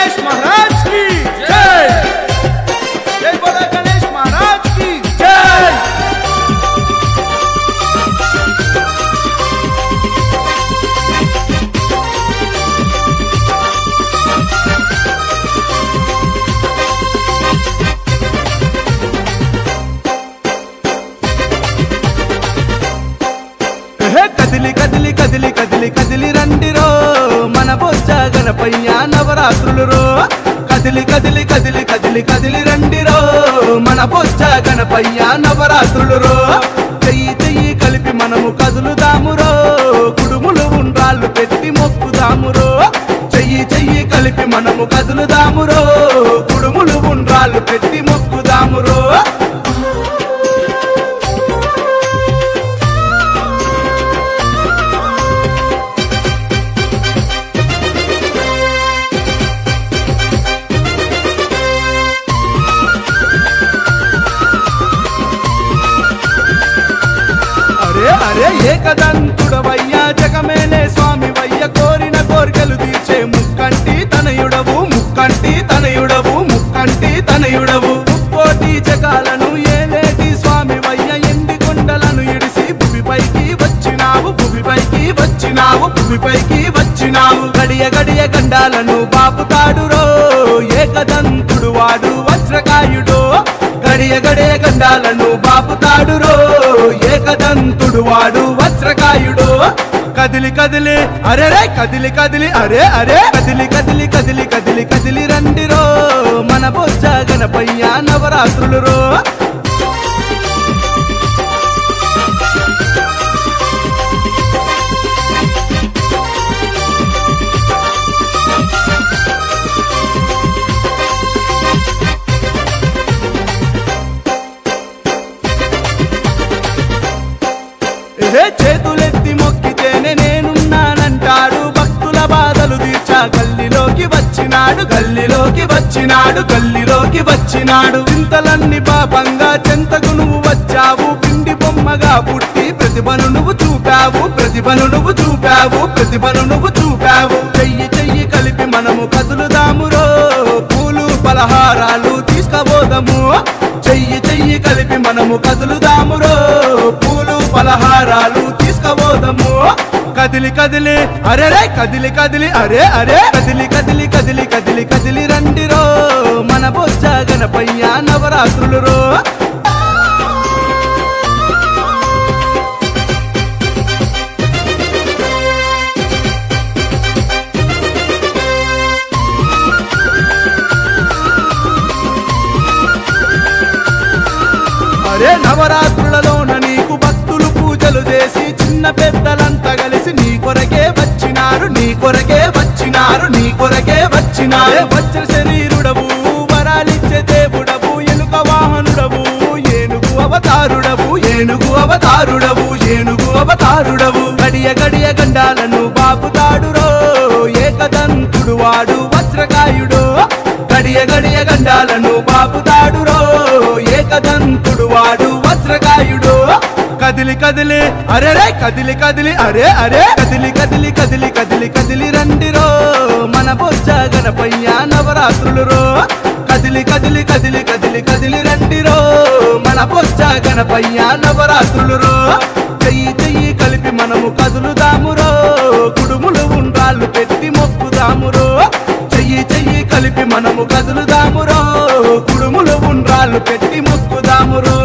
गणेश महाराज की जय। जय बोला गणेश महाराज की जय। కదిలి కదిలి కదిలి కదిలి కదిలి రండిరో మన బొజ్జ గణపయ్య నవరాత్రులు కదిలి కదిలి కదిలి కదిలి కదిలి రండిరో మన బొజ్జ గణపయ్య నవరాత్రులు చెయ్యి చెయ్యి కలిపి మనము కదులుదామురో కుడుములు ఉండ్రాళ్ళు పెట్టి మొక్కుదామురో చెయ్యి చెయ్యి కలిపి మనము కదులుదామురో కుడుములు ఉండ్రాళ్ళు పెట్టి మొక్కుదామురో అరే ఏకదంతుడవయ్యా జగమేలే స్వామి వయ్య కోరిన కోరికలు తీర్చే ముక్కంటి తనయుడవు ముక్కంటి తనయుడవు ముక్కంటి తనయుడవు ముక్కోటి జగాలను ఏలేటి స్వామి వయ్య ఎండి కొండలను ఇడిసి భూమిపైకి వచ్చినావు భూమిపైకి వచ్చినావు భూమిపైకి వచ్చినావు గడియ గడియ గండాలను బాపుతాడురో ఏకదంతుడు వాడు వజ్రకాయుడో గడియ గడియ గండాలను బాపుతాడురో ఏకదంతుడు వాడు వజ్రకాయుడు కదిలి కదిలి అరే రే కదిలి కదిలి అరే అరే కదిలి కదిలి కదిలి కదిలి కదిలి రండిరో మన బొజ్జ గణపయ్య నవరాత్రులు చేతులెత్తి మొక్కితేనే నేనున్నానంటాడు భక్తుల బాధలు తీర్చా గల్లిలోకి వచ్చినాడు గల్లిలోకి వచ్చినాడు గల్లిలోకి వచ్చినాడు చింతలన్నీ పాపంగా చెంతకు నువ్వు వచ్చావు పిండి బొమ్మగా పుట్టి ప్రతిభను నువ్వు చూపావు ప్రతిభను నువ్వు చూపావు ప్రతిభను నువ్వు చూపావు చెయ్యి చెయ్యి కలిపి మనము కదులుదామురో పూలు పలహారాలు తీసుకపోదాము చెయ్యి చెయ్యి కలిపి మనము కదులుదామురో పూలు పలహారాలు తీసుకపోదాము కదిలి కదిలి అరే రే కదిలి కదిలి అరే అరే కదిలి కదిలి కదిలి కదిలి కదిలి రండిరో మన బొజ్జ గణపయ్య నవరాత్రులు అరే నవరాత్రులలోన నీకు భక్తులు పూజలు చేసి చిన్న పెద్దలంతా కలిసి నీ కొరకే వచ్చినారు నీ కొరకే వచ్చినారు నీ కొరకే వచ్చినారు వజ్ర శరీరుడవు వరాలిచ్చే దేవుడవు ఎలుక వాహనుడవు ఏనుగు అవతారుడవు ఏనుగు అవతారుడవు ఏనుగు అవతారుడవు గడియ గడియ గండాలను బాపుతాడురో ఏకదంతుడు వాడు వజ్రకాయుడు గడియ గడియ గండాలను బాపుతాడురో ఏకదంతుడు వాడు వజ్రకాయుడు కదిలి కదిలి అరే రే కదిలి కదిలి అరే అరే కదిలి కదిలి కదిలి కదిలి కదిలి రండిరో మన బొజ్జ గణపయ్య నవరాత్రులు కదిలి కదిలి కదిలి కదిలి కదిలి రండిరో మన బొజ్జ గణపయ్య నవరాత్రులు చెయ్యి చెయ్యి కలిపి మనము కదులుదామురో కుడుములు ఉండ్రాళ్ళు పెట్టి మొక్కుదామురో చెయ్యి చెయ్యి కలిపి మనము కదులుదామురో కుడుములు ఉండ్రాళ్ళు పెట్టి మొక్కుదామురో